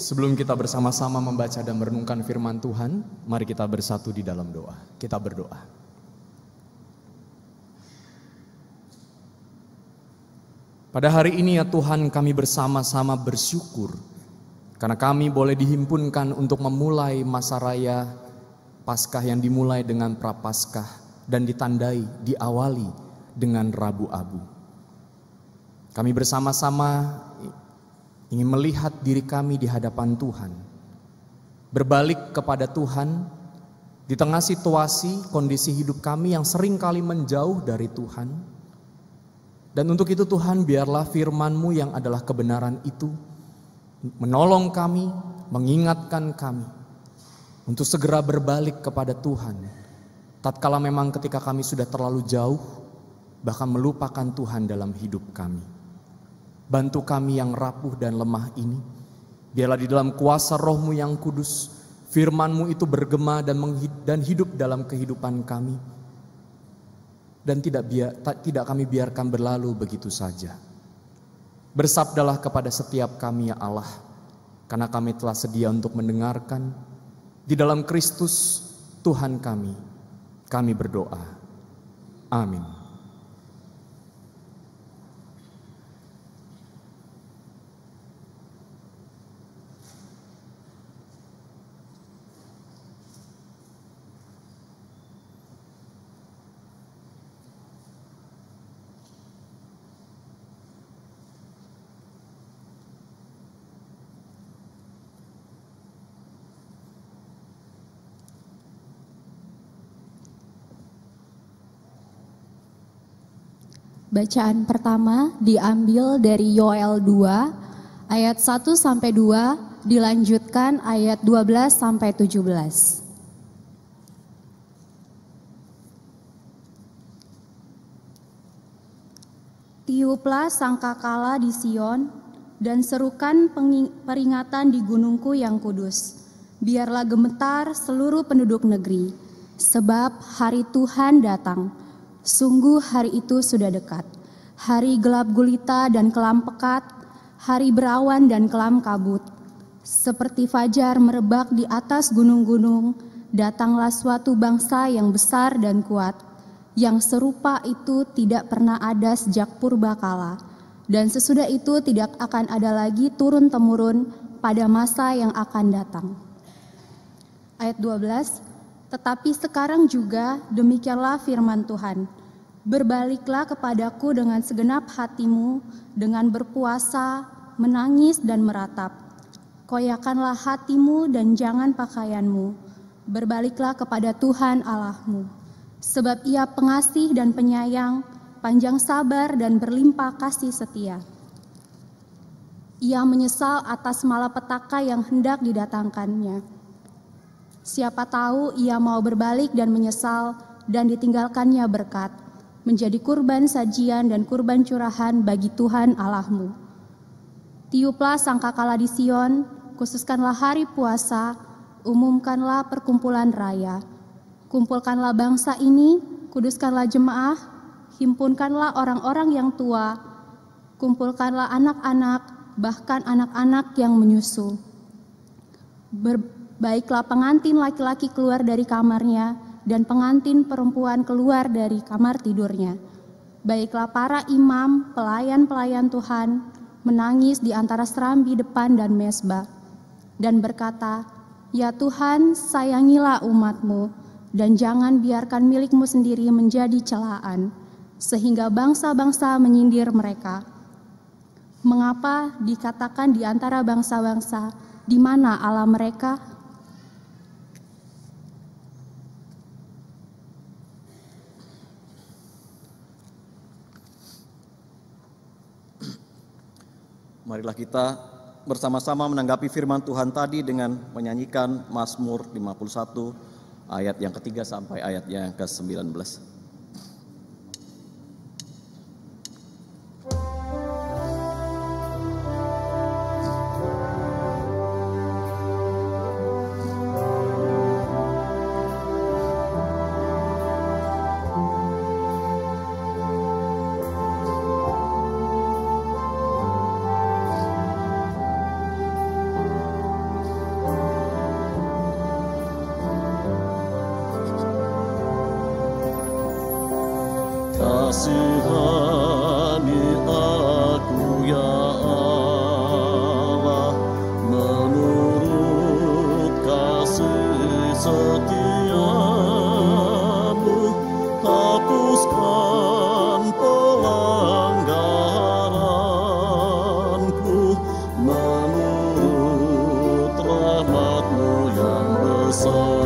Sebelum kita bersama-sama membaca dan merenungkan firman Tuhan, mari kita bersatu di dalam doa. Kita berdoa. Pada hari ini ya Tuhan, kami bersama-sama bersyukur karena kami boleh dihimpunkan untuk memulai masa raya Paskah yang dimulai dengan Prapaskah dan ditandai, diawali dengan Rabu Abu. Kami bersama-sama ingin melihat diri kami di hadapan Tuhan, berbalik kepada Tuhan di tengah situasi, kondisi hidup kami yang seringkali menjauh dari Tuhan. Dan untuk itu Tuhan, biarlah firman-Mu yang adalah kebenaran itu menolong kami, mengingatkan kami untuk segera berbalik kepada Tuhan. Tatkala memang ketika kami sudah terlalu jauh, bahkan melupakan Tuhan dalam hidup kami. Bantu kami yang rapuh dan lemah ini. Biarlah di dalam kuasa Roh-Mu yang kudus, firman-Mu itu bergema dan hidup dalam kehidupan kami. Dan tidak kami biarkan berlalu begitu saja. Bersabdalah kepada setiap kami ya Allah, karena kami telah sedia untuk mendengarkan. Di dalam Kristus Tuhan kami berdoa. Amin. Bacaan pertama diambil dari Yoel 2 ayat 1-2, dilanjutkan ayat 12-17. Tiuplah sangkakala di Sion dan serukan peringatan di gunungku yang kudus. Biarlah gemetar seluruh penduduk negeri, sebab hari Tuhan datang. Sungguh hari itu sudah dekat, hari gelap gulita dan kelam pekat, hari berawan dan kelam kabut. Seperti fajar merebak di atas gunung-gunung, datanglah suatu bangsa yang besar dan kuat, yang serupa itu tidak pernah ada sejak purbakala, dan sesudah itu tidak akan ada lagi turun-temurun pada masa yang akan datang. Ayat 12, tetapi sekarang juga demikianlah firman Tuhan. Berbaliklah kepadaku dengan segenap hatimu, dengan berpuasa, menangis dan meratap. Koyakanlah hatimu dan jangan pakaianmu. Berbaliklah kepada Tuhan Allahmu. Sebab Ia pengasih dan penyayang, panjang sabar dan berlimpah kasih setia. Ia menyesal atas malapetaka yang hendak didatangkannya. Siapa tahu ia mau berbalik dan menyesal dan ditinggalkannya berkat, menjadi kurban sajian dan kurban curahan bagi Tuhan Allahmu. Tiuplah sangkakala di Sion, khususkanlah hari puasa, umumkanlah perkumpulan raya. Kumpulkanlah bangsa ini, kuduskanlah jemaah, himpunkanlah orang-orang yang tua, kumpulkanlah anak-anak, bahkan anak-anak yang menyusu. Baiklah pengantin laki-laki keluar dari kamarnya, dan pengantin perempuan keluar dari kamar tidurnya. Baiklah para imam, pelayan-pelayan Tuhan, menangis di antara serambi depan dan mezbah, dan berkata, ya Tuhan, sayangilah umat-Mu, dan jangan biarkan milik-Mu sendiri menjadi celaan, sehingga bangsa-bangsa menyindir mereka. Mengapa dikatakan di antara bangsa-bangsa, di mana Allah mereka? Marilah kita bersama-sama menanggapi firman Tuhan tadi dengan menyanyikan Mazmur 51 ayat yang ketiga sampai ayat yang ke-19. Kasihani aku ya Allah, menurut kasih setiamu, hapuskan pelanggaranku, menurut rahmat-Mu yang besar.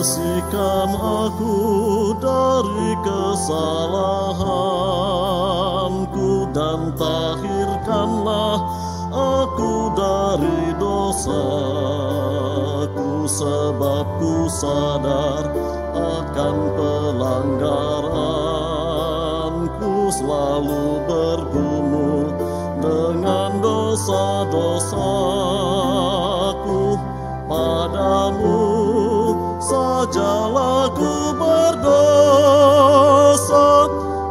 Bersihkan aku dari kesalahanku dan tahirkanlah aku dari dosaku, sebab ku sadar akan pelanggaranku, selalu bergumul dengan dosa-dosaku. Padamu sajalah ku berdosa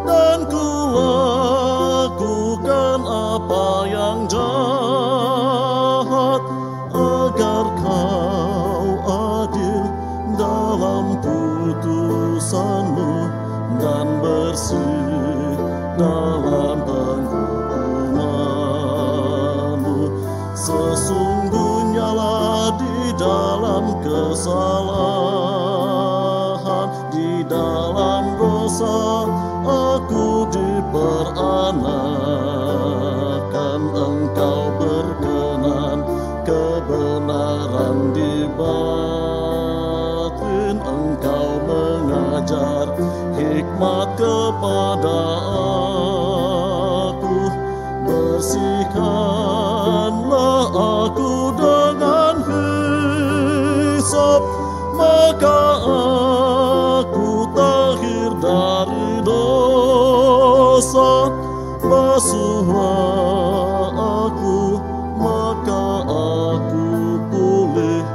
dan ku lakukan apa yang jahat, agar Kau adil dalam putusan-Mu dan bersih dalam penghukuman-Mu. Sesungguhnyalah di dalam kesalahan, di dalam dosa aku diperanakan. Engkau berkenan kebenaran di batin, Engkau mengajar hikmat kepada aku. Bersihkanlah aku dengan hisap, maka aku tahir dari dosa. Basuhlah aku, maka aku pulih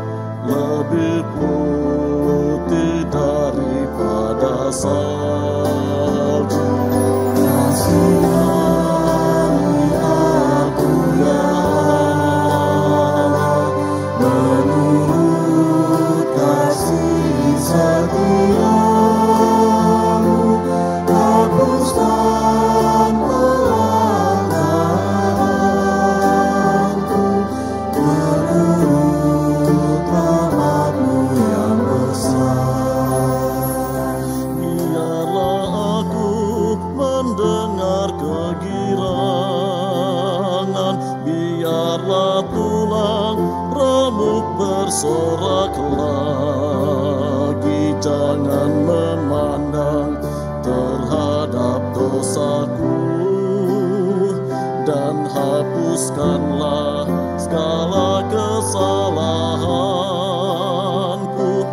lebih putih daripada salju. Kasihani aku ya Allah, menurut kasih setiamu, hapuskan pelanggaranku, menurut rahmat-Mu yang besar. Biarlah aku mendengar kegirangan, biarlah tulang remuk bersorak lagi. Jangan memandang terhadap dosaku, dan hapuskanlah segala kesalahanku.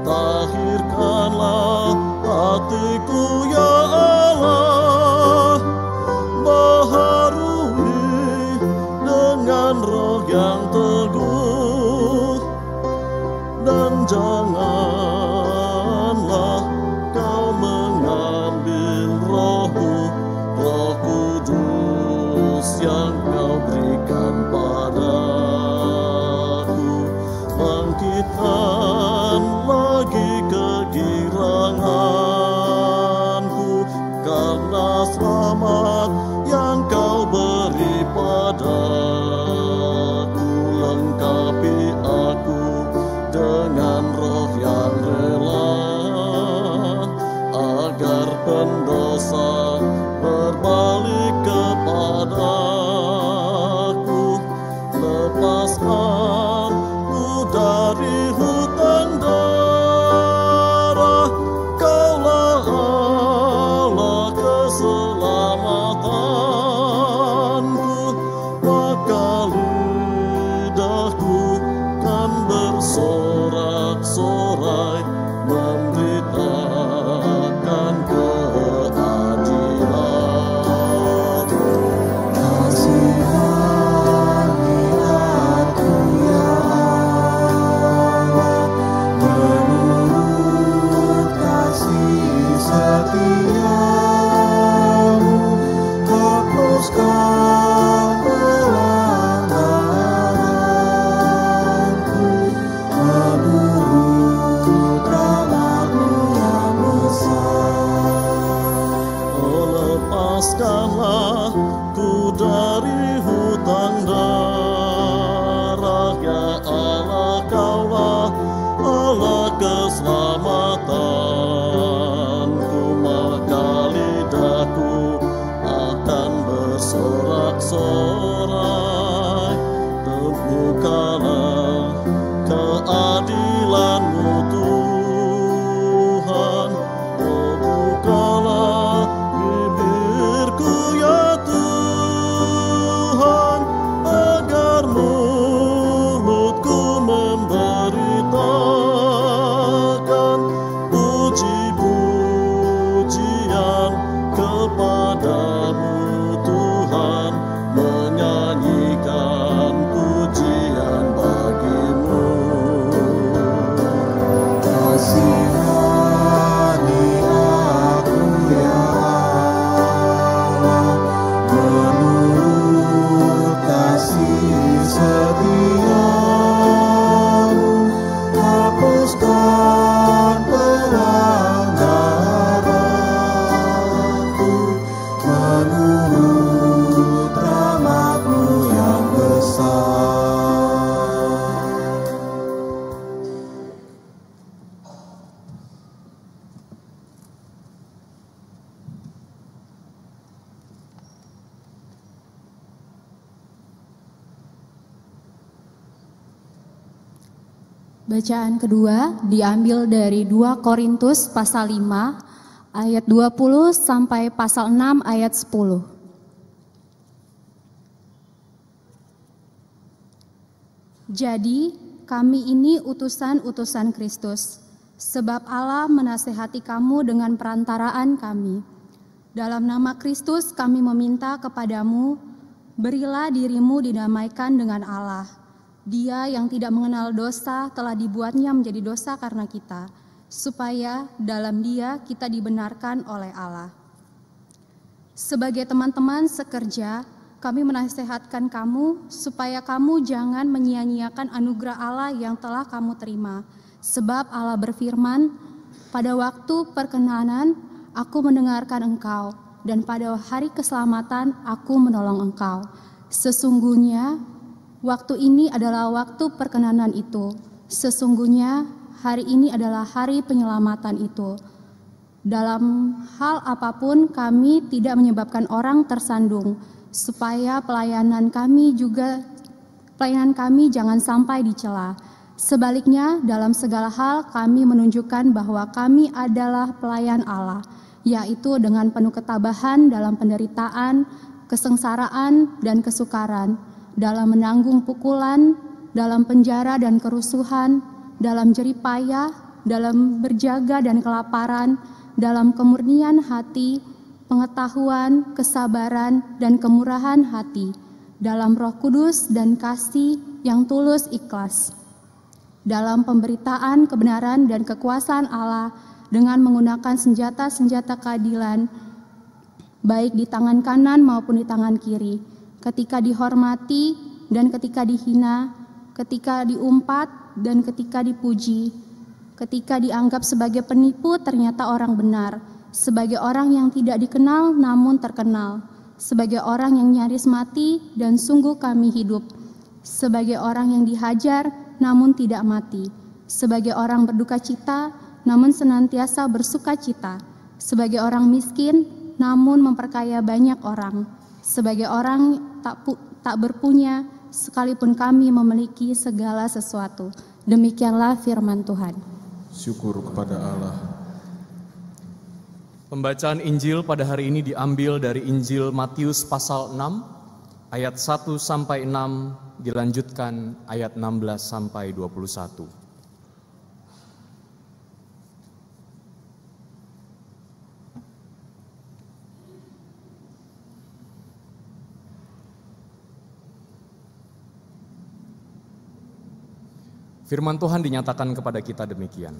Tahirkanlah hatiku ya Allah, baharui dengan roh yang teguh, dan janganlah Kau mengambil Roh-Mu, Roh Kudus yang Kau berikan padaku. Bangkitkan lagi kegiranganku, karena selamat yang Kau beri padaku. Lengkapi aku dengan roh yang rela, agar pendosa berbalik kepadaku. Lepaskan ku dari hutang darah, Kaulah Allah keselamatanku. Maka lidahku kan bersorak-sorai memberitakan keadilan. setiamu, hapuskan pelanggaranku, menurut rahmat-Mu yang besar. Oh, lepaskanlah ku dari hutang darah, ya Allah, Kaulah Allah keselamatanku, maka lidahku akan bersorak-sorai. Temukanlah keadilan-Mu Tuhan, oh bukalah bibirku ya Tuhan, agar mulutku memberitakan puji-pujian kepadamu Tuhan, menyanyikan pujian bagi-Mu. Kasihani aku ya Allah, menurut kasih setiamu, hapuskan pelanggaranku, menurut rahmat-Mu yang besar. Bacaan kedua diambil dari 2 Korintus pasal 5 ayat 20 sampai pasal 6 ayat 10. Jadi kami ini utusan-utusan Kristus, sebab Allah menasehati kamu dengan perantaraan kami. Dalam nama Kristus kami meminta kepadamu, berilah dirimu didamaikan dengan Allah. Dia yang tidak mengenal dosa telah dibuatnya menjadi dosa karena kita, supaya dalam Dia kita dibenarkan oleh Allah. Sebagai teman-teman sekerja, kami menasehatkan kamu supaya kamu jangan menyia-nyiakan anugerah Allah yang telah kamu terima. Sebab Allah berfirman, pada waktu perkenanan aku mendengarkan engkau, dan pada hari keselamatan aku menolong engkau. Sesungguhnya waktu ini adalah waktu perkenanan itu. Sesungguhnya hari ini adalah hari penyelamatan itu. Dalam hal apapun kami tidak menyebabkan orang tersandung, supaya pelayanan kami jangan sampai dicela. Sebaliknya, dalam segala hal kami menunjukkan bahwa kami adalah pelayan Allah, yaitu dengan penuh ketabahan dalam penderitaan, kesengsaraan, dan kesukaran, dalam menanggung pukulan, dalam penjara dan kerusuhan, dalam jerih payah, dalam berjaga dan kelaparan, dalam kemurnian hati, pengetahuan, kesabaran, dan kemurahan hati, dalam Roh Kudus dan kasih yang tulus ikhlas, dalam pemberitaan kebenaran dan kekuasaan Allah dengan menggunakan senjata-senjata keadilan, baik di tangan kanan maupun di tangan kiri, ketika dihormati dan ketika dihina, ketika diumpat dan ketika dipuji, ketika dianggap sebagai penipu ternyata orang benar, sebagai orang yang tidak dikenal namun terkenal, sebagai orang yang nyaris mati dan sungguh kami hidup, sebagai orang yang dihajar namun tidak mati, sebagai orang berduka cita namun senantiasa bersuka cita, sebagai orang miskin namun memperkaya banyak orang, sebagai orang tak berpunya sekalipun kami memiliki segala sesuatu. Demikianlah firman Tuhan. Syukur kepada Allah. Pembacaan Injil pada hari ini diambil dari Injil Matius pasal 6 ayat 1 sampai 6, dilanjutkan ayat 16 sampai 21. Firman Tuhan dinyatakan kepada kita demikian.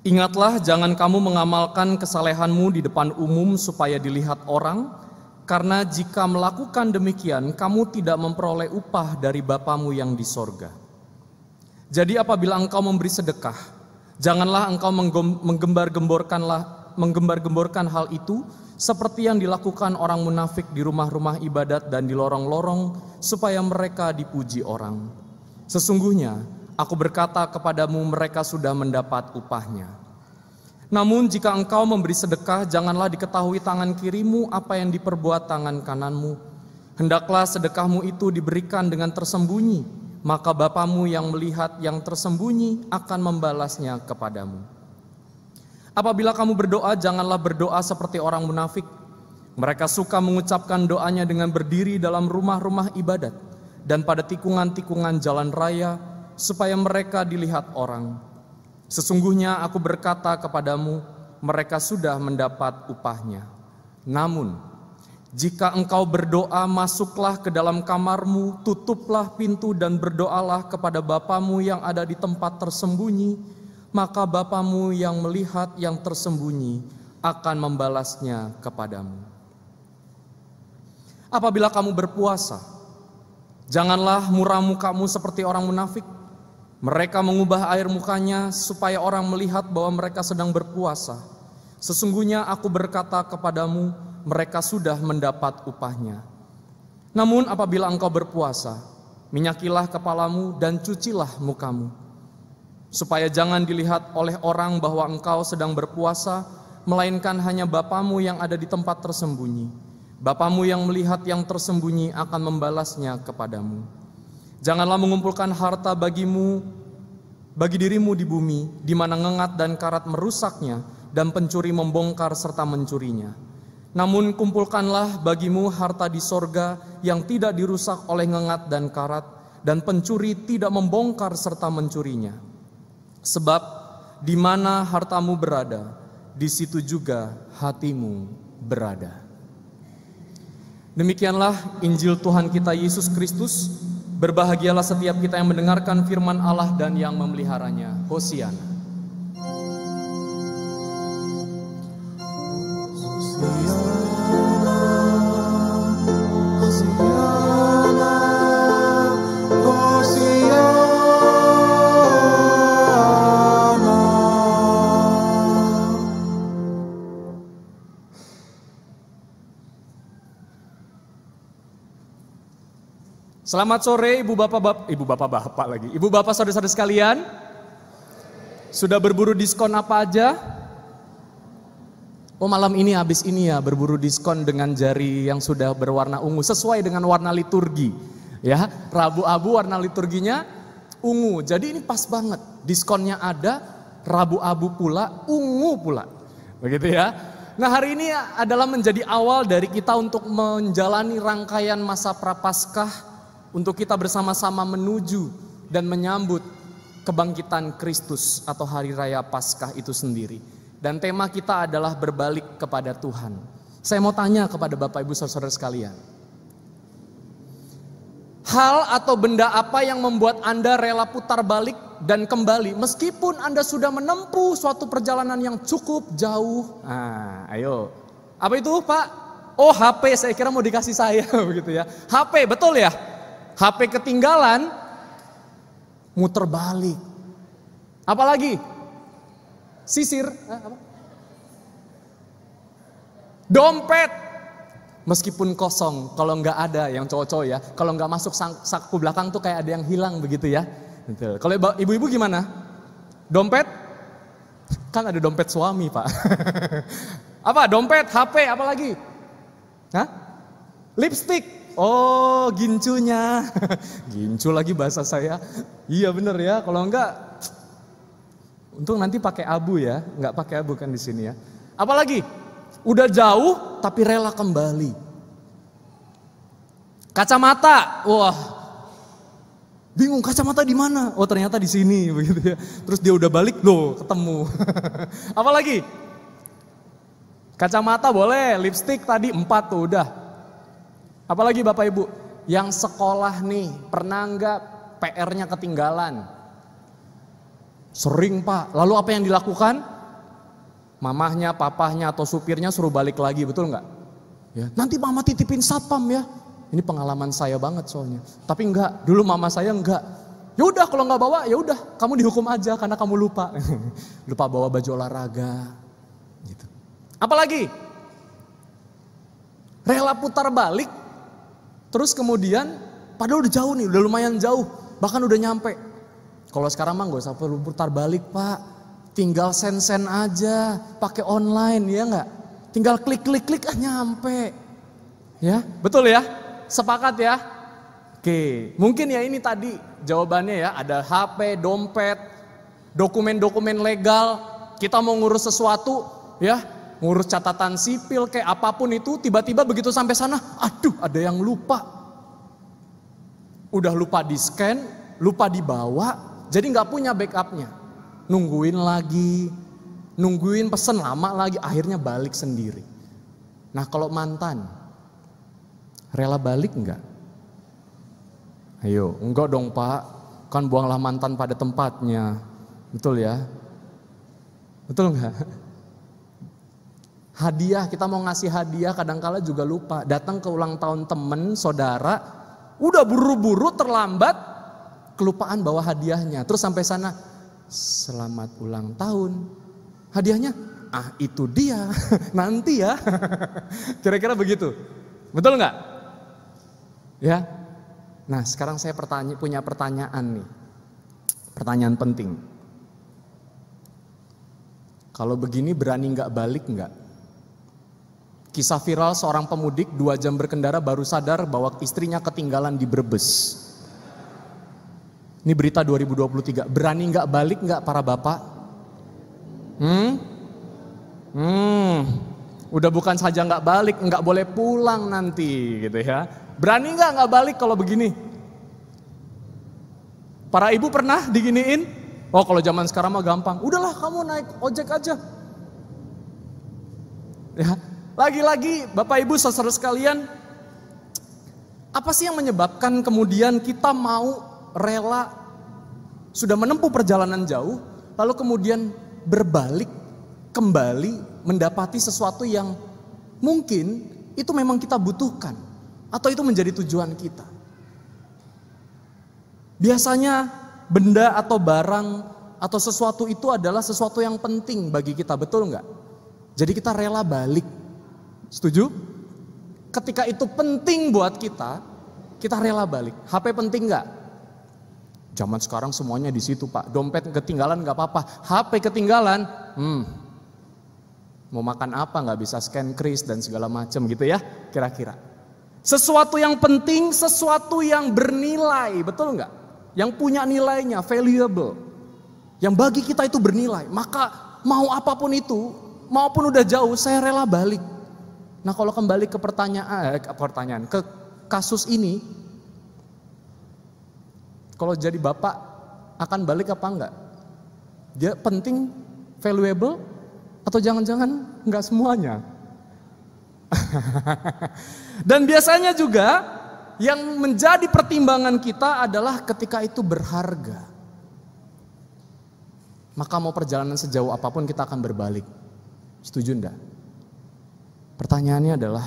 Ingatlah, jangan kamu mengamalkan kesalehanmu di depan umum supaya dilihat orang, karena jika melakukan demikian, kamu tidak memperoleh upah dari Bapamu yang di sorga. Jadi apabila engkau memberi sedekah, janganlah engkau menggembar-gemborkan hal itu, seperti yang dilakukan orang munafik di rumah-rumah ibadat dan di lorong-lorong, supaya mereka dipuji orang. Sesungguhnya, aku berkata kepadamu, mereka sudah mendapat upahnya. Namun jika engkau memberi sedekah, janganlah diketahui tangan kirimu apa yang diperbuat tangan kananmu. Hendaklah sedekahmu itu diberikan dengan tersembunyi, maka Bapamu yang melihat yang tersembunyi akan membalasnya kepadamu. Apabila kamu berdoa, janganlah berdoa seperti orang munafik. Mereka suka mengucapkan doanya dengan berdiri dalam rumah-rumah ibadat dan pada tikungan-tikungan jalan raya, supaya mereka dilihat orang. Sesungguhnya aku berkata kepadamu, mereka sudah mendapat upahnya. Namun, jika engkau berdoa, masuklah ke dalam kamarmu, tutuplah pintu dan berdoalah kepada Bapamu yang ada di tempat tersembunyi, maka Bapamu yang melihat yang tersembunyi akan membalasnya kepadamu. Apabila kamu berpuasa, janganlah muram mukamu seperti orang munafik. Mereka mengubah air mukanya supaya orang melihat bahwa mereka sedang berpuasa. Sesungguhnya aku berkata kepadamu, mereka sudah mendapat upahnya. Namun apabila engkau berpuasa, minyakilah kepalamu dan cucilah mukamu, supaya jangan dilihat oleh orang bahwa engkau sedang berpuasa, melainkan hanya Bapamu yang ada di tempat tersembunyi. Bapamu yang melihat yang tersembunyi akan membalasnya kepadamu. Janganlah mengumpulkan harta bagi dirimu di bumi, di mana ngengat dan karat merusaknya, dan pencuri membongkar serta mencurinya. Namun kumpulkanlah bagimu harta di sorga yang tidak dirusak oleh ngengat dan karat, dan pencuri tidak membongkar serta mencurinya. Sebab di mana hartamu berada, di situ juga hatimu berada. Demikianlah Injil Tuhan kita Yesus Kristus. Berbahagialah setiap kita yang mendengarkan firman Allah dan yang memeliharanya. Hosiana. Selamat sore ibu bapak saudara-saudara sekalian. Sudah berburu diskon apa aja? Oh, malam ini habis ini ya berburu diskon dengan jari yang sudah berwarna ungu sesuai dengan warna liturgi. Ya, Rabu Abu warna liturginya ungu. Jadi ini pas banget. Diskonnya ada, Rabu Abu pula, ungu pula. Begitu ya. Nah, hari ini adalah menjadi awal dari kita untuk menjalani rangkaian masa Prapaskah, untuk kita bersama-sama menuju dan menyambut kebangkitan Kristus atau Hari Raya Paskah itu sendiri. Dan tema kita adalah berbalik kepada Tuhan. Saya mau tanya kepada Bapak Ibu Saudara sekalian. Hal atau benda apa yang membuat Anda rela putar balik dan kembali meskipun Anda sudah menempuh suatu perjalanan yang cukup jauh? Nah, ayo. Apa itu, Pak? Oh, HP, saya kira mau dikasih saya begitu ya. HP, betul ya? HP ketinggalan, muter balik. Apalagi? Sisir. Dompet. Meskipun kosong, kalau nggak ada yang cowok-cowok ya, kalau nggak masuk saku belakang tuh kayak ada yang hilang begitu ya. Betul. Kalau ibu-ibu gimana? Dompet? Kan ada dompet suami, Pak. Apa? Dompet, HP, apalagi? Hah? Lipstick. Oh, gincunya. Gincu lagi bahasa saya. Iya bener ya, kalau enggak untung nanti pakai abu ya, enggak pakai abu kan di sini ya. Apalagi? Udah jauh tapi rela kembali. Kacamata. Wah. Bingung kacamata di mana? Oh, ternyata di sini begitu ya. Terus dia udah balik, loh, ketemu. Apalagi? Kacamata boleh, lipstick tadi 4 tuh udah. Apalagi Bapak Ibu, yang sekolah nih, pernah enggak PR-nya ketinggalan? Sering Pak, lalu apa yang dilakukan? mamahnya, papahnya atau supirnya suruh balik lagi, betul nggak? Ya, nanti mama titipin satpam ya. Ini pengalaman saya banget soalnya. Tapi enggak, dulu mama saya enggak. Ya udah kalau nggak bawa ya udah kamu dihukum aja karena kamu lupa. Lupa bawa baju olahraga. Gitu. Apalagi rela putar balik, terus kemudian padahal udah jauh nih, udah lumayan jauh, bahkan udah nyampe. Kalau sekarang mah nggak usah perlu putar balik pak, tinggal send aja, pakai online ya nggak, tinggal klik nyampe, ya betul ya, sepakat ya. Oke, mungkin ya ini tadi jawabannya ya, ada HP, dompet, dokumen-dokumen legal, kita mau ngurus sesuatu ya, ngurus catatan sipil kayak apapun itu, tiba-tiba begitu sampai sana, aduh ada yang lupa. Udah lupa di scan, lupa dibawa, jadi nggak punya backupnya. Nungguin lagi, nungguin pesen lama lagi, akhirnya balik sendiri. Nah kalau mantan, rela balik nggak? Ayo, enggak dong pak, kan buanglah mantan pada tempatnya, betul ya? Betul nggak? Hadiah, kita mau ngasih hadiah kadangkala juga lupa. Datang ke ulang tahun temen, saudara, udah buru-buru terlambat, kelupaan bawa hadiahnya. Terus sampai sana, selamat ulang tahun. Hadiahnya, ah itu dia, nanti ya. Kira-kira begitu. Betul nggak? Ya. Nah sekarang saya punya pertanyaan nih. Pertanyaan penting. Kalau begini berani nggak balik nggak? Kisah viral seorang pemudik 2 jam berkendara baru sadar bahwa istrinya ketinggalan di Brebes. Ini berita 2023. Berani nggak balik nggak para bapak? Udah bukan saja nggak balik, nggak boleh pulang nanti gitu ya. Berani nggak balik kalau begini? Para ibu pernah diginiin? Oh kalau zaman sekarang mah gampang. Udahlah kamu naik ojek aja. Ya. Lagi-lagi Bapak Ibu saudara sekalian, apa sih yang menyebabkan kemudian kita mau rela sudah menempuh perjalanan jauh, lalu kemudian berbalik kembali mendapati sesuatu yang mungkin itu memang kita butuhkan atau itu menjadi tujuan kita. Biasanya benda atau barang atau sesuatu itu adalah sesuatu yang penting bagi kita, betul nggak? Jadi kita rela balik. Setuju? Ketika itu penting buat kita, kita rela balik. HP penting nggak? Zaman sekarang semuanya di situ pak. Dompet ketinggalan nggak apa-apa. HP ketinggalan, mau makan apa nggak bisa scan kris dan segala macam gitu ya. Kira-kira. Sesuatu yang penting, sesuatu yang bernilai, betul nggak? Yang punya nilainya, valuable. Yang bagi kita itu bernilai. Maka mau apapun itu, maupun udah jauh, saya rela balik. Nah kalau kembali ke pertanyaan, ke kasus ini, kalau jadi bapak akan balik apa enggak? Dia penting, valuable, atau jangan-jangan enggak semuanya? Dan biasanya juga yang menjadi pertimbangan kita adalah ketika itu berharga. Maka mau perjalanan sejauh apapun kita akan berbalik. Setuju enggak? Pertanyaannya adalah,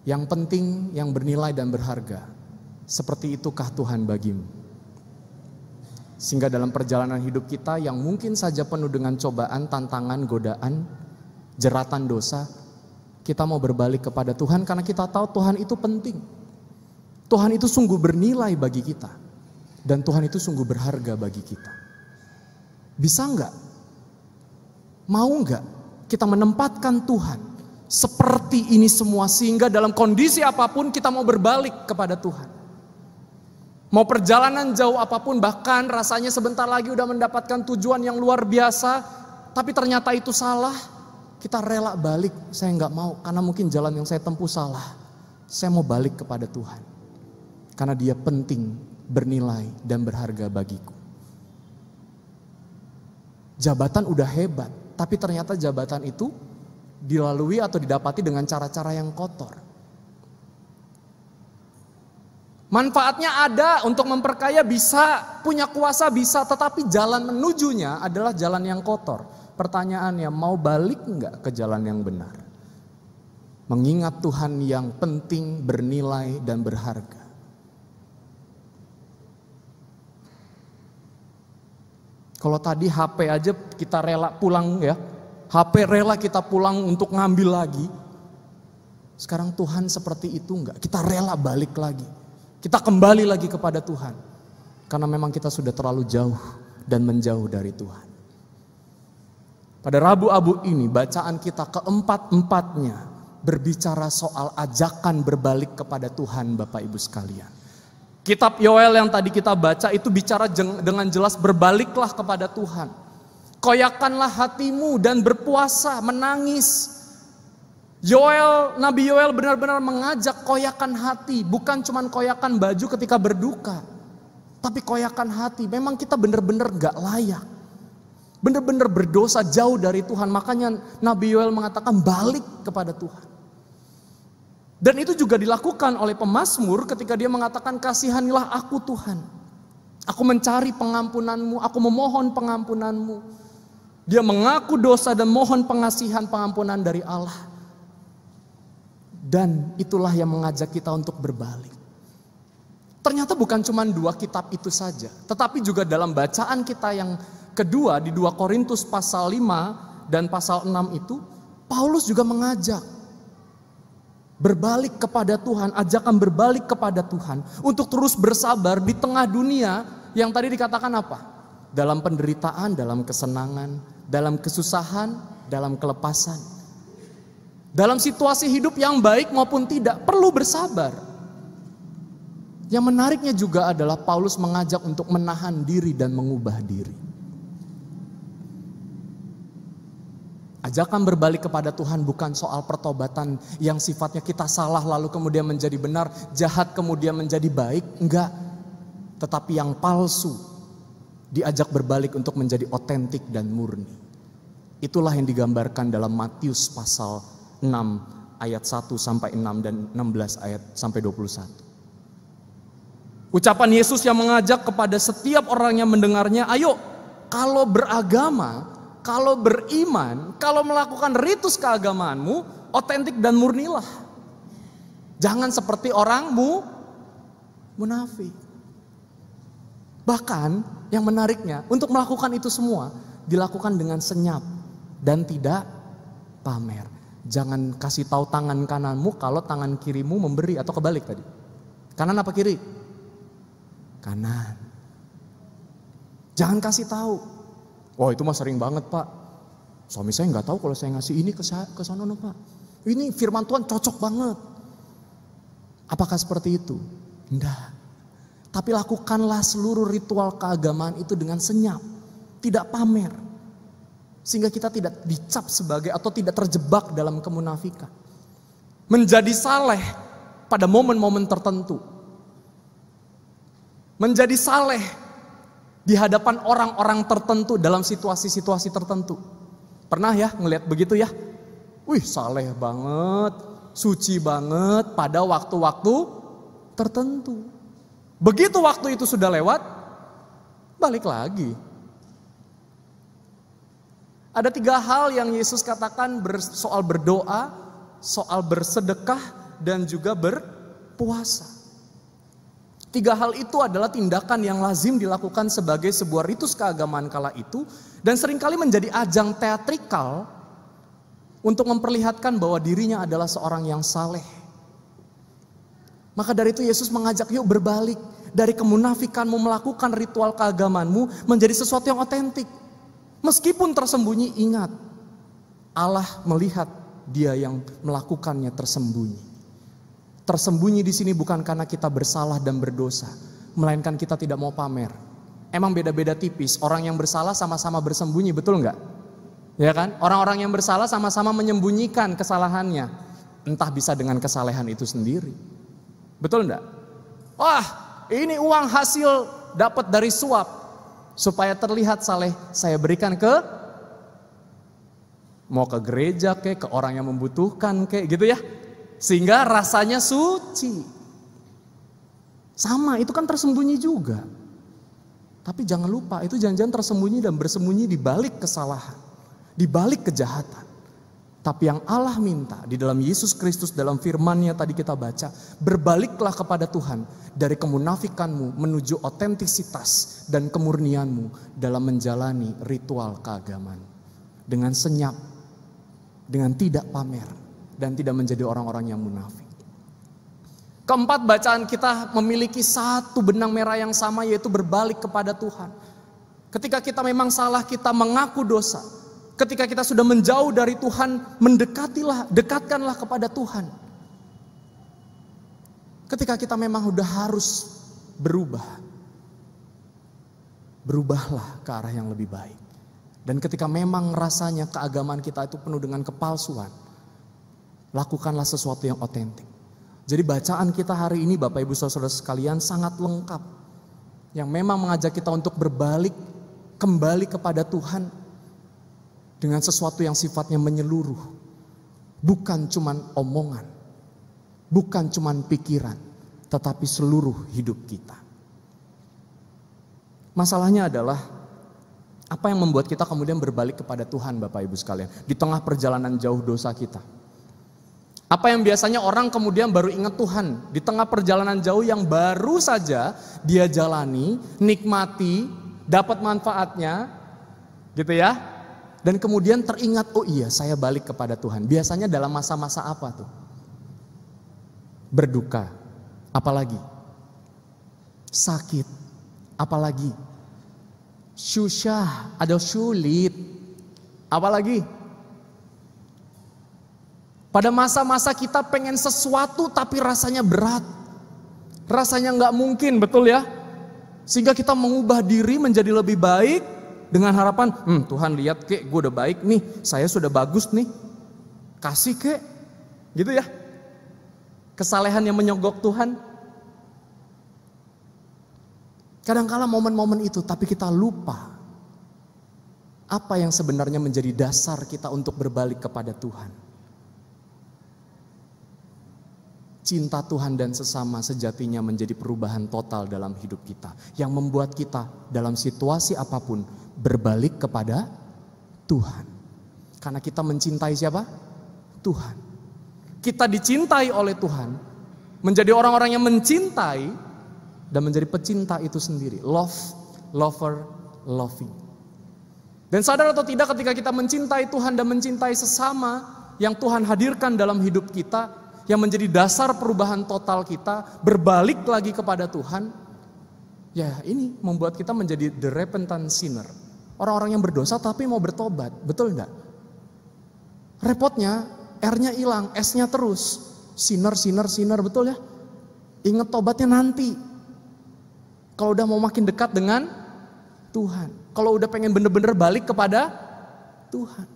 yang penting, yang bernilai dan berharga, seperti itukah Tuhan bagimu? Sehingga dalam perjalanan hidup kita yang mungkin saja penuh dengan cobaan, tantangan, godaan, jeratan dosa, kita mau berbalik kepada Tuhan karena kita tahu Tuhan itu penting. Tuhan itu sungguh bernilai bagi kita. Dan Tuhan itu sungguh berharga bagi kita. Bisa enggak? Mau enggak? Kita menempatkan Tuhan seperti ini semua sehingga dalam kondisi apapun kita mau berbalik kepada Tuhan. Mau perjalanan jauh apapun, bahkan rasanya sebentar lagi udah mendapatkan tujuan yang luar biasa, tapi ternyata itu salah, kita rela balik. Saya nggak mau karena mungkin jalan yang saya tempuh salah. Saya mau balik kepada Tuhan karena Dia penting, bernilai dan berharga bagiku. Jabatan udah hebat, tapi ternyata jabatan itu dilalui atau didapati dengan cara-cara yang kotor. Manfaatnya ada untuk memperkaya bisa, punya kuasa bisa, tetapi jalan menujunya adalah jalan yang kotor. Pertanyaannya, mau balik enggak ke jalan yang benar? Mengingat Tuhan yang penting, bernilai, dan berharga. Kalau tadi HP aja kita rela pulang ya, HP rela kita pulang untuk ngambil lagi. Sekarang Tuhan seperti itu enggak? Kita rela balik lagi. Kita kembali lagi kepada Tuhan. Karena memang kita sudah terlalu jauh dan menjauh dari Tuhan. Pada Rabu-Abu ini bacaan kita keempat-empatnya berbicara soal ajakan berbalik kepada Tuhan Bapak Ibu sekalian. Kitab Yoel yang tadi kita baca itu bicara dengan jelas berbaliklah kepada Tuhan. Koyakanlah hatimu dan berpuasa, menangis. Nabi Yoel benar-benar mengajak koyakan hati. Bukan cuma koyakan baju ketika berduka. Tapi koyakan hati. Memang kita benar-benar gak layak. Benar-benar berdosa jauh dari Tuhan. Makanya Nabi Yoel mengatakan balik kepada Tuhan. Dan itu juga dilakukan oleh pemazmur ketika dia mengatakan kasihanilah aku Tuhan. Aku mencari pengampunanmu, aku memohon pengampunanmu. Dia mengaku dosa dan mohon pengasihan pengampunan dari Allah. Dan itulah yang mengajak kita untuk berbalik. Ternyata bukan cuma 2 kitab itu saja. Tetapi juga dalam bacaan kita yang kedua di 2 Korintus pasal 5 dan pasal 6 itu. Paulus juga mengajak. Berbalik kepada Tuhan, ajakan berbalik kepada Tuhan. Untuk terus bersabar di tengah dunia yang tadi dikatakan apa? Dalam penderitaan, dalam kesenangan, dalam kesusahan, dalam kelepasan. Dalam situasi hidup yang baik maupun tidak, perlu bersabar. Yang menariknya juga adalah Paulus mengajak untuk menahan diri dan mengubah diri. Ajakan berbalik kepada Tuhan bukan soal pertobatan yang sifatnya kita salah lalu kemudian menjadi benar, jahat kemudian menjadi baik, enggak. Tetapi yang palsu diajak berbalik untuk menjadi otentik dan murni. Itulah yang digambarkan dalam Matius pasal 6 ayat 1 sampai 6 dan 16 ayat sampai 21. Ucapan Yesus yang mengajak kepada setiap orang yang mendengarnya, ayo kalau beragama, kalau beriman, kalau melakukan ritus keagamaanmu, otentik dan murnilah. Jangan seperti orang munafik. Bahkan yang menariknya, untuk melakukan itu semua, dilakukan dengan senyap dan tidak pamer. Jangan kasih tahu tangan kananmu kalau tangan kirimu memberi, atau kebalik tadi. Kanan apa kiri? Kanan. Jangan kasih tahu. Oh itu mah sering banget Pak. Suami saya nggak tahu kalau saya ngasih ini ke sana Pak. Ini firman Tuhan cocok banget. Apakah seperti itu? Enggak. Tapi lakukanlah seluruh ritual keagamaan itu dengan senyap. Tidak pamer. Sehingga kita tidak dicap sebagai atau tidak terjebak dalam kemunafikan. Menjadi saleh pada momen-momen tertentu. Menjadi saleh di hadapan orang-orang tertentu dalam situasi-situasi tertentu. Pernah ya ngelihat begitu ya? Wih saleh banget, suci banget pada waktu-waktu tertentu. Begitu waktu itu sudah lewat, balik lagi. Ada 3 hal yang Yesus katakan soal berdoa, soal bersedekah, dan juga berpuasa. 3 hal itu adalah tindakan yang lazim dilakukan sebagai sebuah ritus keagamaan kala itu dan seringkali menjadi ajang teatrikal untuk memperlihatkan bahwa dirinya adalah seorang yang saleh. Maka dari itu Yesus mengajak yuk berbalik dari kemunafikanmu melakukan ritual keagamaanmu menjadi sesuatu yang otentik. Meskipun tersembunyi, ingat Allah melihat dia yang melakukannya tersembunyi. Tersembunyi di sini bukan karena kita bersalah dan berdosa, melainkan kita tidak mau pamer. Emang beda-beda tipis. Orang yang bersalah sama-sama bersembunyi, betul nggak? Ya kan? Orang-orang yang bersalah sama-sama menyembunyikan kesalahannya, entah bisa dengan kesalehan itu sendiri. Betul nggak? Wah, ini uang hasil dapat dari suap, supaya terlihat saleh. Saya berikan mau ke gereja ke orang yang membutuhkan gitu ya. Sehingga rasanya suci. Sama, itu kan tersembunyi juga. Tapi jangan lupa, itu jangan-jangan tersembunyi dan bersembunyi di balik kesalahan, di balik kejahatan. Tapi yang Allah minta di dalam Yesus Kristus, dalam firman-Nya tadi kita baca, berbaliklah kepada Tuhan dari kemunafikanmu menuju otentisitas dan kemurnianmu dalam menjalani ritual keagamaan. Dengan senyap, dengan tidak pamer, dan tidak menjadi orang-orang yang munafik. Keempat, bacaan kita memiliki satu benang merah yang sama, yaitu berbalik kepada Tuhan. Ketika kita memang salah, kita mengaku dosa. Ketika kita sudah menjauh dari Tuhan, dekatkanlah kepada Tuhan. Ketika kita memang sudah harus berubah, berubahlah ke arah yang lebih baik. Dan ketika memang rasanya keagamaan kita itu penuh dengan kepalsuan, lakukanlah sesuatu yang otentik. Jadi bacaan kita hari ini, Bapak Ibu Saudara sekalian, sangat lengkap. Yang memang mengajak kita untuk berbalik kembali kepada Tuhan dengan sesuatu yang sifatnya menyeluruh. Bukan cuman omongan, bukan cuman pikiran, tetapi seluruh hidup kita. Masalahnya adalah apa yang membuat kita kemudian berbalik kepada Tuhan, Bapak Ibu sekalian, di tengah perjalanan jauh dosa kita. Apa yang biasanya orang kemudian baru ingat Tuhan di tengah perjalanan jauh yang baru saja dia jalani, nikmati, dapat manfaatnya, gitu ya. Dan kemudian teringat, oh iya saya balik kepada Tuhan. Biasanya dalam masa-masa apa tuh? Berduka, apalagi? Sakit, apalagi? Susah, ada sulit, apalagi? Pada masa-masa kita pengen sesuatu tapi rasanya berat. Rasanya nggak mungkin, betul ya? Sehingga kita mengubah diri menjadi lebih baik. Dengan harapan, Tuhan lihat kek, gue udah baik nih, saya sudah bagus nih, kasih kek, gitu ya. Kesalehan yang menyogok Tuhan. Kadang-kala momen-momen itu, tapi kita lupa apa yang sebenarnya menjadi dasar kita untuk berbalik kepada Tuhan. Cinta Tuhan dan sesama sejatinya menjadi perubahan total dalam hidup kita. Yang membuat kita dalam situasi apapun berbalik kepada Tuhan. Karena kita mencintai siapa? Tuhan. Kita dicintai oleh Tuhan. Menjadi orang-orang yang mencintai dan menjadi pecinta itu sendiri. Love, lover, loving. Dan sadar atau tidak ketika kita mencintai Tuhan dan mencintai sesama yang Tuhan hadirkan dalam hidup kita, yang menjadi dasar perubahan total kita, berbalik lagi kepada Tuhan, ya ini membuat kita menjadi the repentant sinner. Orang-orang yang berdosa tapi mau bertobat, betul enggak? Repotnya, R-nya hilang, S-nya terus. Sinner, betul ya? Ingat tobatnya nanti. Kalau udah mau makin dekat dengan Tuhan. Kalau udah pengen bener-bener balik kepada Tuhan.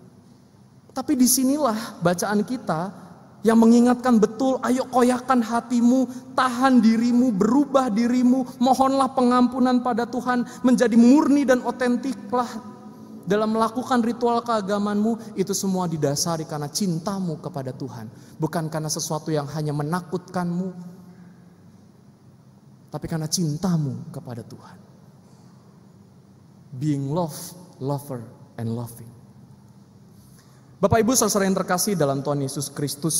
Tapi disinilah bacaan kita yang mengingatkan betul, ayo koyakan hatimu, tahan dirimu, berubah dirimu, mohonlah pengampunan pada Tuhan, menjadi murni dan otentiklah dalam melakukan ritual keagamaanmu. Itu semua didasari karena cintamu kepada Tuhan, bukan karena sesuatu yang hanya menakutkanmu, tapi karena cintamu kepada Tuhan. Being loved, lover, and loving. Bapak Ibu saudara yang terkasih dalam Tuhan Yesus Kristus,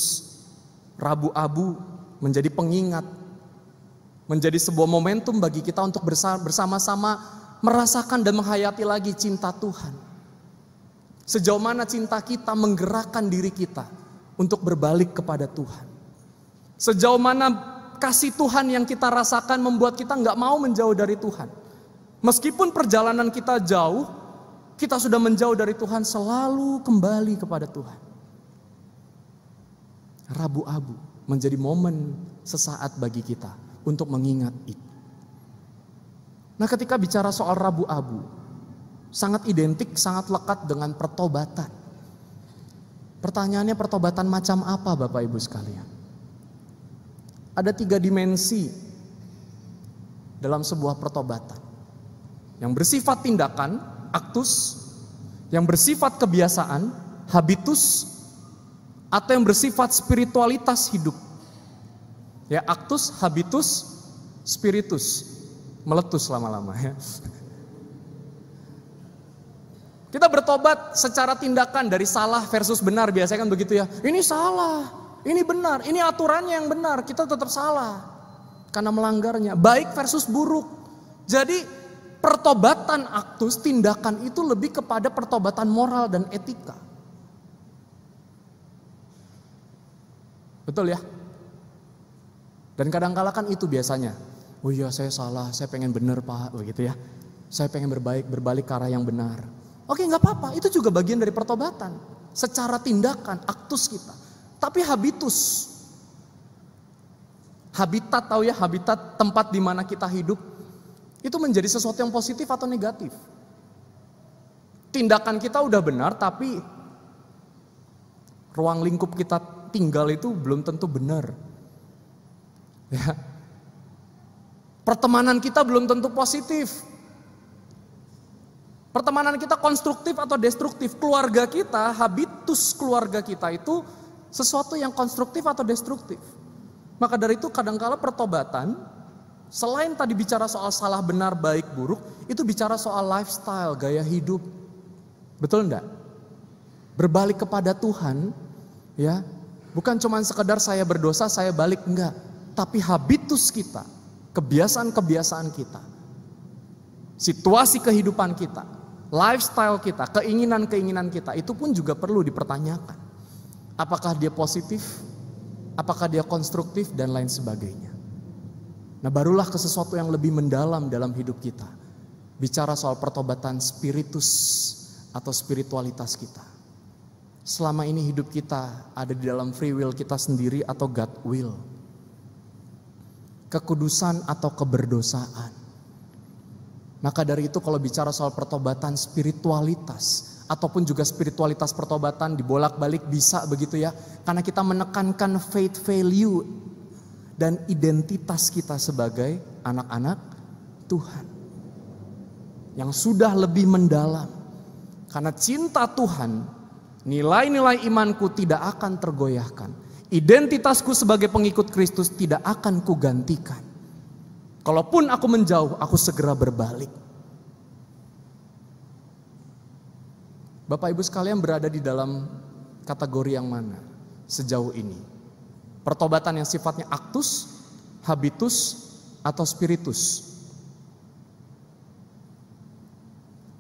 Rabu Abu menjadi pengingat, menjadi sebuah momentum bagi kita untuk bersama-sama merasakan dan menghayati lagi cinta Tuhan. Sejauh mana cinta kita menggerakkan diri kita untuk berbalik kepada Tuhan. Sejauh mana kasih Tuhan yang kita rasakan membuat kita nggak mau menjauh dari Tuhan. Meskipun perjalanan kita jauh, kita sudah menjauh dari Tuhan, selalu kembali kepada Tuhan. Rabu Abu menjadi momen sesaat bagi kita untuk mengingat itu. Nah, ketika bicara soal Rabu Abu, sangat identik, sangat lekat dengan pertobatan. Pertanyaannya, pertobatan macam apa Bapak Ibu sekalian? Ada 3 dimensi dalam sebuah pertobatan. Yang bersifat tindakan, aktus, yang bersifat kebiasaan, habitus, atau yang bersifat spiritualitas hidup. Ya, aktus, habitus, spiritus, meletus lama-lama ya. Kita bertobat secara tindakan dari salah versus benar, biasanya kan begitu ya. Ini salah, ini benar, ini aturannya yang benar, kita tetap salah karena melanggarnya. Baik versus buruk. Jadi pertobatan aktus, tindakan itu lebih kepada pertobatan moral dan etika. Betul ya? Dan kadang-kala kan itu biasanya. Oh iya saya salah, saya pengen benar Pak, begitu ya. Saya pengen berbalik ke arah yang benar. Oke, nggak apa-apa, itu juga bagian dari pertobatan. Secara tindakan, aktus kita. Tapi habitus, habitat, tahu ya, habitat tempat di mana kita hidup, itu menjadi sesuatu yang positif atau negatif. Tindakan kita udah benar, tapi ruang lingkup kita tinggal itu belum tentu benar. Ya. Pertemanan kita belum tentu positif. Pertemanan kita konstruktif atau destruktif. Keluarga kita, habitus keluarga kita itu sesuatu yang konstruktif atau destruktif. Maka dari itu kadangkala pertobatan, selain tadi bicara soal salah benar baik buruk, itu bicara soal lifestyle, gaya hidup. Betul enggak? Berbalik kepada Tuhan, ya, bukan cuma sekedar saya berdosa, saya balik, enggak. Tapi habitus kita, kebiasaan-kebiasaan kita, situasi kehidupan kita, lifestyle kita, keinginan-keinginan kita, itu pun juga perlu dipertanyakan. Apakah dia positif, apakah dia konstruktif, dan lain sebagainya. Nah barulah ke sesuatu yang lebih mendalam dalam hidup kita. Bicara soal pertobatan spiritus atau spiritualitas kita. Selama ini hidup kita ada di dalam free will kita sendiri atau God will. Kekudusan atau keberdosaan. Maka dari itu kalau bicara soal pertobatan spiritualitas ataupun juga spiritualitas pertobatan dibolak-balik bisa begitu ya. Karena kita menekankan faith value dan identitas kita sebagai anak-anak Tuhan. Yang sudah lebih mendalam. Karena cinta Tuhan, nilai-nilai imanku tidak akan tergoyahkan. Identitasku sebagai pengikut Kristus tidak akan kugantikan. Kalaupun aku menjauh, aku segera berbalik. Bapak Ibu sekalian berada di dalam kategori yang mana sejauh ini? Pertobatan yang sifatnya aktus, habitus, atau spiritus?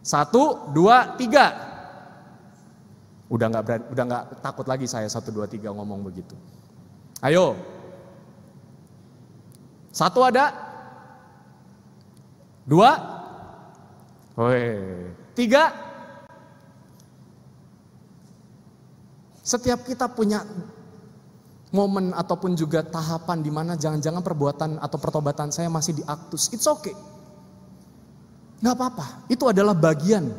1, 2, 3. Udah nggak takut lagi saya 1, 2, 3 ngomong begitu. Ayo. 1 ada? 2? 3? Setiap kita punya momen ataupun juga tahapan di mana jangan-jangan perbuatan atau pertobatan saya masih di aktus. It's okay. Gak apa-apa. Itu adalah bagian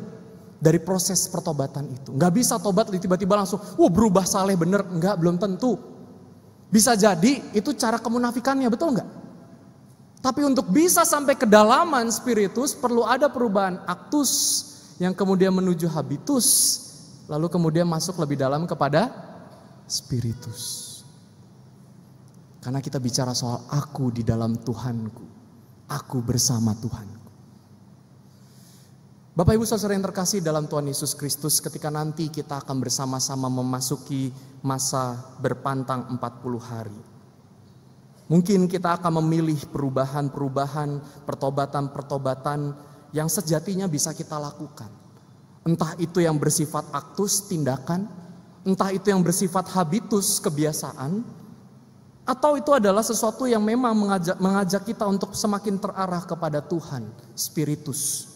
dari proses pertobatan itu. Gak bisa tobat tiba-tiba langsung, berubah saleh bener. Enggak, belum tentu. Bisa jadi itu cara kemunafikannya, betul gak? Tapi untuk bisa sampai kedalaman spiritus perlu ada perubahan aktus yang kemudian menuju habitus. Lalu kemudian masuk lebih dalam kepada spiritus. Karena kita bicara soal aku di dalam Tuhanku. Aku bersama Tuhanku. Bapak Ibu Saudara yang terkasih dalam Tuhan Yesus Kristus, ketika nanti kita akan bersama-sama memasuki masa berpantang 40 hari. Mungkin kita akan memilih perubahan-perubahan, pertobatan-pertobatan yang sejatinya bisa kita lakukan. Entah itu yang bersifat aktus, tindakan, entah itu yang bersifat habitus, kebiasaan, atau itu adalah sesuatu yang memang mengajak kita untuk semakin terarah kepada Tuhan, spiritus.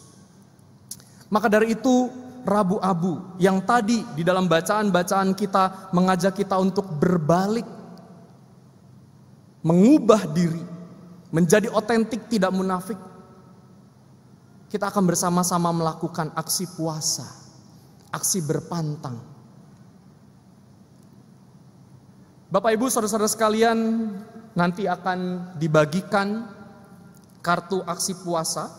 Maka dari itu Rabu Abu yang tadi di dalam bacaan-bacaan kita mengajak kita untuk berbalik, mengubah diri, menjadi otentik tidak munafik. Kita akan bersama-sama melakukan aksi puasa, aksi berpantang. Bapak Ibu saudara-saudara sekalian, nanti akan dibagikan kartu aksi puasa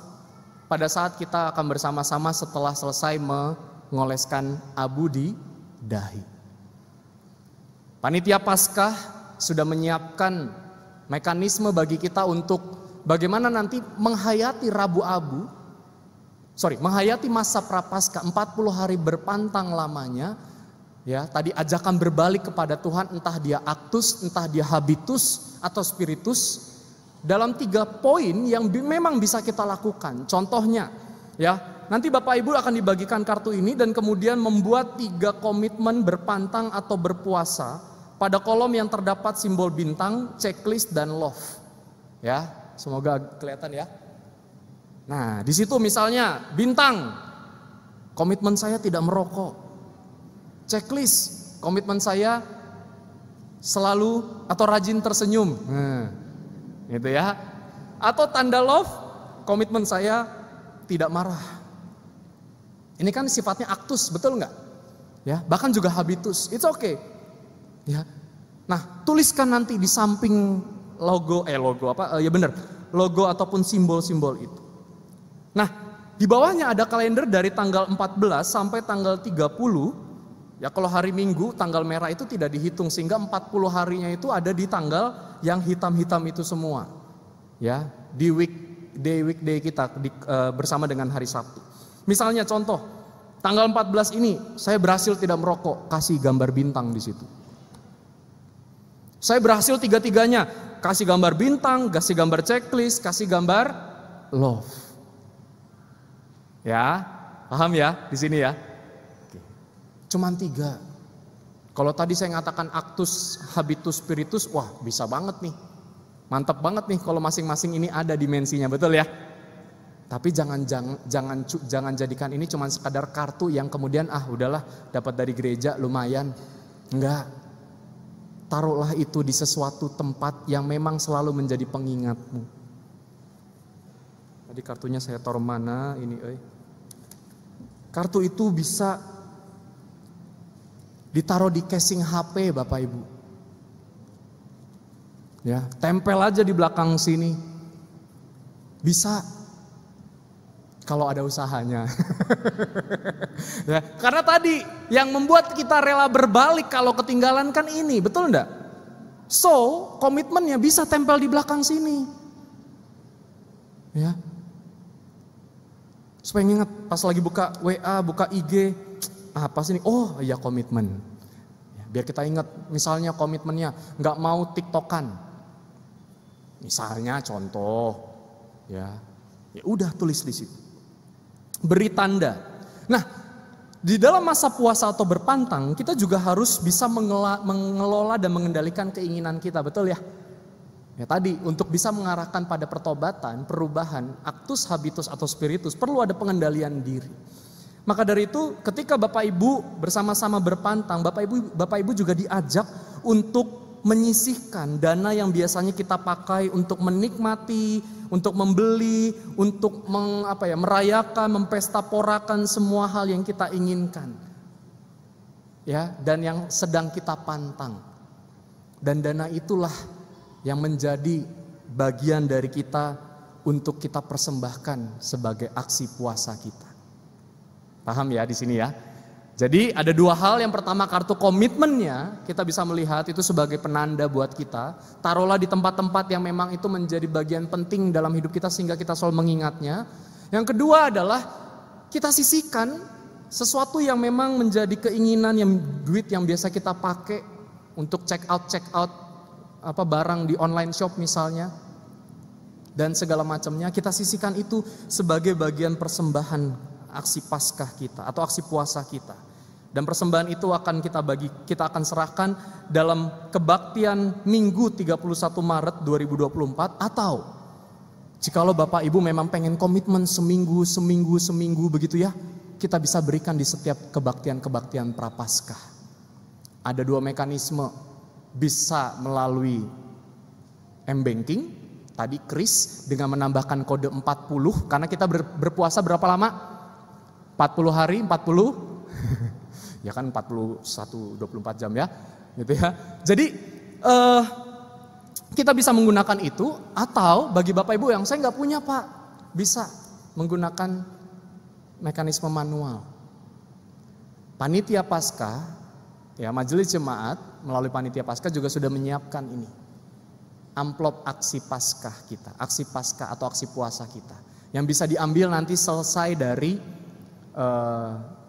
pada saat kita akan bersama-sama setelah selesai mengoleskan abu di dahi. Panitia Paskah sudah menyiapkan mekanisme bagi kita untuk bagaimana nanti menghayati menghayati masa Prapaskah 40 hari berpantang lamanya. Ya, tadi ajakan berbalik kepada Tuhan, entah dia aktus, entah dia habitus atau spiritus, dalam 3 poin yang memang bisa kita lakukan. Contohnya, ya, nanti Bapak Ibu akan dibagikan kartu ini dan kemudian membuat 3 komitmen berpantang atau berpuasa. Pada kolom yang terdapat simbol bintang, checklist dan love. Ya, semoga kelihatan ya. Nah, di situ misalnya bintang, komitmen saya tidak merokok. Checklist, komitmen saya selalu atau rajin tersenyum. Gitu ya. Atau tanda love, komitmen saya tidak marah. Ini kan sifatnya aktus, betul nggak? Ya, bahkan juga habitus. It's okay. Ya. Nah, tuliskan nanti di samping logo ataupun simbol-simbol itu. Nah, di bawahnya ada kalender dari tanggal 14 sampai tanggal 30. Ya, kalau hari Minggu tanggal merah itu tidak dihitung, sehingga 40 harinya itu ada di tanggal yang hitam-hitam itu semua. Ya, di weekday kita bersama dengan hari Sabtu. Misalnya contoh, tanggal 14 ini saya berhasil tidak merokok, kasih gambar bintang di situ. Saya berhasil 3-tiganya, kasih gambar bintang, kasih gambar checklist, kasih gambar love. Ya, paham ya di sini ya? Cuman 3. Kalau tadi saya ngatakan aktus, habitus, spiritus, wah bisa banget nih. Mantap banget nih kalau masing-masing ini ada dimensinya, betul ya? Tapi jangan jadikan ini cuma sekadar kartu yang kemudian udahlah dapat dari gereja lumayan. Enggak. Taruhlah itu di sesuatu tempat yang memang selalu menjadi pengingatmu. Tadi kartunya saya taruh mana ini, Kartu itu bisa ditaruh di casing HP Bapak Ibu. Ya, tempel aja di belakang sini. Bisa. Kalau ada usahanya. Ya, karena tadi yang membuat kita rela berbalik kalau ketinggalan kan ini, betul enggak? So, komitmennya bisa tempel di belakang sini. Ya. Supaya ingat pas lagi buka WA, buka IG, apa sih ini? Oh iya, komitmen. Biar kita ingat, misalnya komitmennya nggak mau tiktokan. Misalnya contoh, ya udah tulis di situ. Beri tanda. Nah, di dalam masa puasa atau berpantang, kita juga harus bisa mengelola dan mengendalikan keinginan kita, betul ya? Ya tadi, untuk bisa mengarahkan pada pertobatan, perubahan, aktus, habitus atau spiritus, perlu ada pengendalian diri. Maka dari itu ketika Bapak Ibu bersama-sama berpantang, Bapak Ibu juga diajak untuk menyisihkan dana yang biasanya kita pakai untuk menikmati, untuk membeli, untuk merayakan, mempestaporakan semua hal yang kita inginkan. Ya, dan yang sedang kita pantang. Dan dana itulah yang menjadi bagian dari kita untuk kita persembahkan sebagai aksi puasa kita. Paham ya di sini ya? Jadi ada 2 hal. Yang pertama, kartu komitmennya kita bisa melihat itu sebagai penanda buat kita. Taruhlah di tempat-tempat yang memang itu menjadi bagian penting dalam hidup kita sehingga kita selalu mengingatnya. Yang kedua adalah kita sisihkan sesuatu yang memang menjadi keinginan, yang duit yang biasa kita pakai untuk check out barang di online shop misalnya. Dan segala macamnya, kita sisihkan itu sebagai bagian persembahan aksi Paskah kita atau aksi puasa kita. Dan persembahan itu akan kita akan serahkan dalam kebaktian Minggu 31 Maret 2024, atau jikalau Bapak Ibu memang pengen komitmen seminggu begitu ya, kita bisa berikan di setiap kebaktian Prapaskah. Ada 2 mekanisme, bisa melalui m-banking, tadi kris dengan menambahkan kode 40, karena kita berpuasa berapa lama? 40 hari, 40 ya kan 41 24 jam ya, gitu ya. Jadi kita bisa menggunakan itu, atau bagi Bapak Ibu yang saya nggak punya Pak, bisa menggunakan mekanisme manual. Panitia Paskah, ya Majelis Jemaat melalui Panitia Paskah juga sudah menyiapkan ini. amplop aksi Paskah kita, aksi Paskah atau aksi puasa kita, yang bisa diambil nanti selesai dari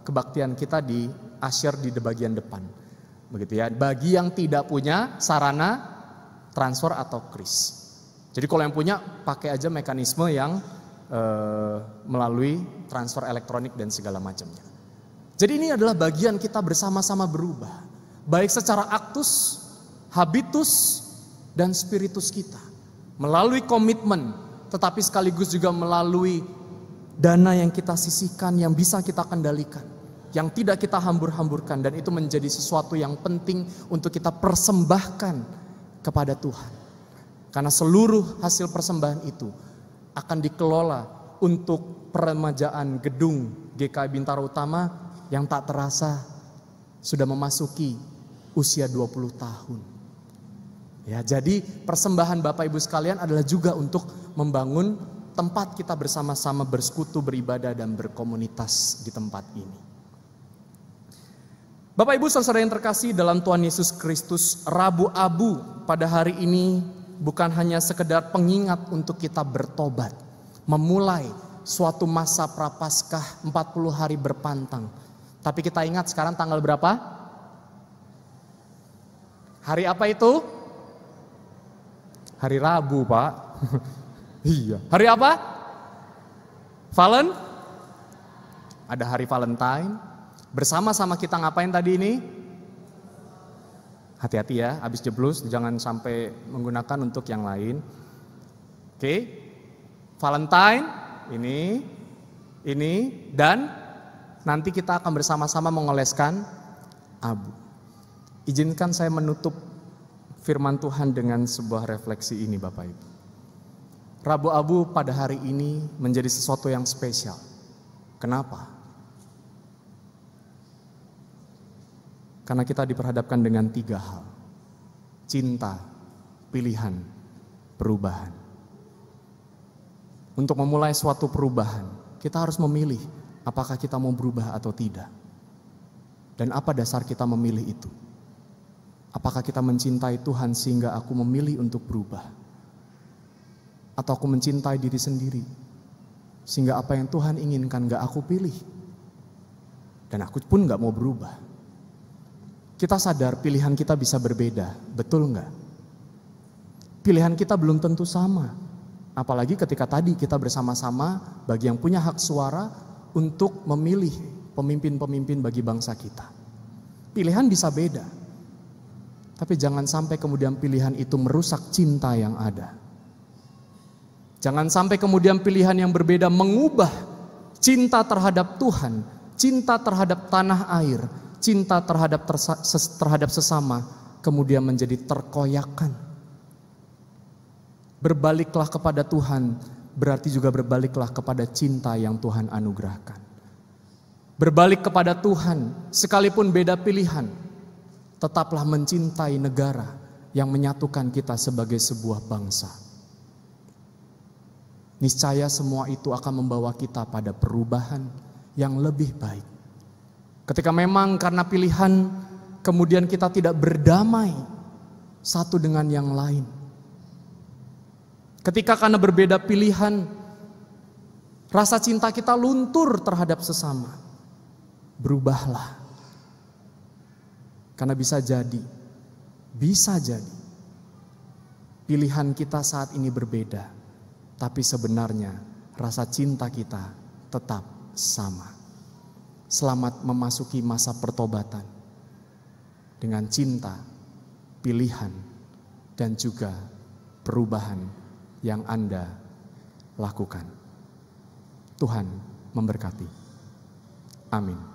kebaktian kita di asyir di bagian depan. Begitu ya, bagi yang tidak punya sarana transfer atau kris. Jadi kalau yang punya, pakai aja mekanisme yang melalui transfer elektronik dan segala macamnya. Jadi ini adalah bagian kita bersama-sama berubah, baik secara aktus, habitus, dan spiritus kita. Melalui komitmen, tetapi sekaligus juga melalui dana yang kita sisihkan, yang bisa kita kendalikan, yang tidak kita hambur-hamburkan, dan itu menjadi sesuatu yang penting untuk kita persembahkan kepada Tuhan. Karena seluruh hasil persembahan itu akan dikelola untuk peremajaan gedung GKI Bintaro Utama yang tak terasa sudah memasuki usia 20 tahun. Ya, jadi persembahan Bapak Ibu sekalian adalah juga untuk membangun tempat kita bersama-sama bersekutu, beribadah, dan berkomunitas di tempat ini. Bapak Ibu saudara yang terkasih dalam Tuhan Yesus Kristus, Rabu Abu pada hari ini bukan hanya sekedar pengingat untuk kita bertobat, memulai suatu masa prapaskah 40 hari berpantang. Tapi kita ingat sekarang tanggal berapa? Hari apa itu? Hari Rabu, Pak. Iya. Hari apa? Ada hari Valentine. Bersama-sama kita ngapain tadi ini? Hati-hati ya, habis jeblus jangan sampai menggunakan untuk yang lain. Oke. Valentine ini dan nanti kita akan bersama-sama mengoleskan abu. Izinkan saya menutup firman Tuhan dengan sebuah refleksi ini Bapak Ibu. Rabu Abu pada hari ini menjadi sesuatu yang spesial. Kenapa? Karena kita diperhadapkan dengan 3 hal. Cinta, pilihan, perubahan. Untuk memulai suatu perubahan, kita harus memilih apakah kita mau berubah atau tidak. Dan apa dasar kita memilih itu? Apakah kita mencintai Tuhan sehingga aku memilih untuk berubah? Atau aku mencintai diri sendiri sehingga apa yang Tuhan inginkan gak aku pilih? Dan aku pun gak mau berubah. Kita sadar pilihan kita bisa berbeda, betul nggak? Pilihan kita belum tentu sama. Apalagi ketika tadi kita bersama-sama bagi yang punya hak suara untuk memilih pemimpin-pemimpin bagi bangsa kita. Pilihan bisa beda. Tapi jangan sampai kemudian pilihan itu merusak cinta yang ada. Jangan sampai kemudian pilihan yang berbeda mengubah cinta terhadap Tuhan, cinta terhadap tanah air, cinta terhadap sesama kemudian menjadi terkoyakan. Berbaliklah kepada Tuhan berarti juga berbaliklah kepada cinta yang Tuhan anugerahkan. Berbalik kepada Tuhan sekalipun beda pilihan, tetaplah mencintai negara yang menyatukan kita sebagai sebuah bangsa. Niscaya semua itu akan membawa kita pada perubahan yang lebih baik. Ketika memang karena pilihan kemudian kita tidak berdamai satu dengan yang lain. Ketika karena berbeda pilihan rasa cinta kita luntur terhadap sesama. Berubahlah. Karena bisa jadi pilihan kita saat ini berbeda, tapi sebenarnya rasa cinta kita tetap sama. Selamat memasuki masa pertobatan dengan cinta, pilihan, dan juga perubahan yang Anda lakukan. Tuhan memberkati. Amin.